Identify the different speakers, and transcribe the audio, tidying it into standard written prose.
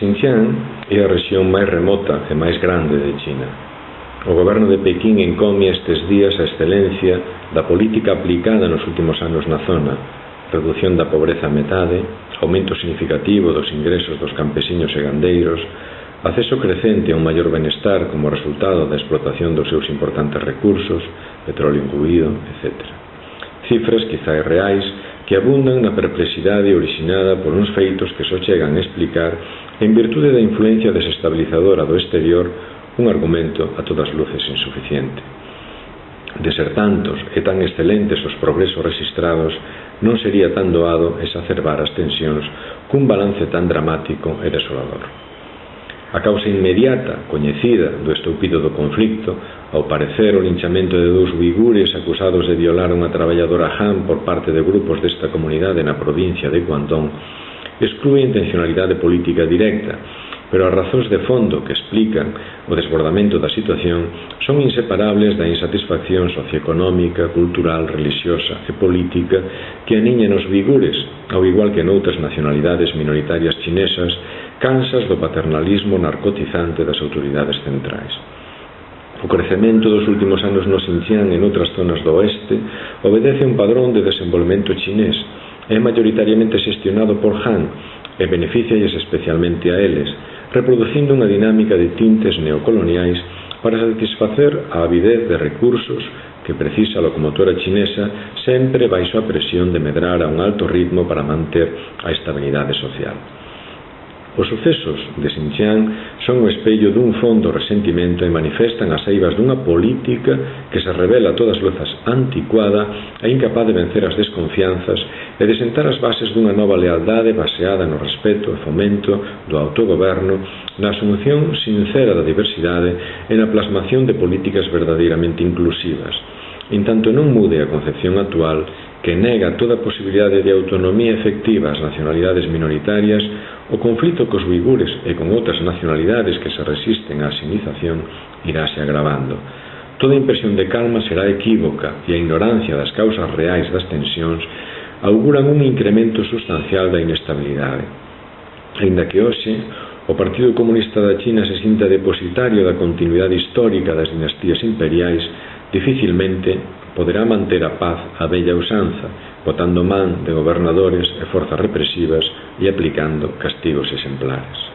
Speaker 1: Xinjiang é a rexión máis remota e máis grande de China. O goberno de Pequín encomia estes días a excelencia da política aplicada nos últimos anos na zona, reducción da pobreza a metade, aumento significativo dos ingresos dos campesiños e gandeiros, acceso crecente a un maior benestar como resultado da explotación dos seus importantes recursos, petróleo incluído, etc. Cifras quizá irreais que abundan na perplexidade originada por uns feitos que só chegan a explicar, en virtude da influencia desestabilizadora do exterior, un argumento a todas luces insuficiente. De ser tantos e tan excelentes os progresos registrados, non sería tan doado exacerbar as tensións cun balance tan dramático e desolador. A causa inmediata, coñecida, do estoupido do conflicto, ao parecer o linchamento de 2 uigures acusados de violar unha traballadora Han por parte de grupos desta comunidade na provincia de Guangdong, exclúe intencionalidade política directa, pero as razóns de fondo que explican o desbordamento da situación son inseparables da insatisfacción socioeconómica, cultural, religiosa e política que aniña nos uigures, ao igual que noutras nacionalidades minoritarias chinesas, cansas do paternalismo narcotizante das autoridades centrais. O crecemento dos últimos anos no Xinjiang e noutras zonas do oeste obedece a un padrón de desenvolvemento chinés, é maioritariamente xestionado por Han e beneficialles especialmente a eles, reproducindo unha dinámica de tintes neocoloniais para satisfacer a avidez de recursos que precisa a locomotora chinesa sempre baixo a presión de medrar a un alto ritmo para manter a estabilidade social. Os sucesos de Xinjiang son o espello dun fondo resentimento e manifestan as eivas dunha política que se revela a todas luces anticuada e incapaz de vencer as desconfianzas e de sentar as bases dunha nova lealdade baseada no respeto e fomento do autogoberno, na asunción sincera da diversidade e na plasmación de políticas verdadeiramente inclusivas. En tanto non mude a concepción actual que nega toda posibilidade de autonomía efectiva ás nacionalidades minoritarias, o conflito cos uigures e con outras nacionalidades que se resisten á asimilación iráse agravando. Toda impresión de calma será equívoca e a ignorancia das causas reais das tensións auguran un incremento sustancial da inestabilidade. Aínda que hoxe o Partido Comunista da China se sinta depositario da continuidade histórica das dinastías imperiais, dificilmente poderá manter a paz a bella usanza, botando man de gobernadores e forzas represivas e aplicando castigos exemplares.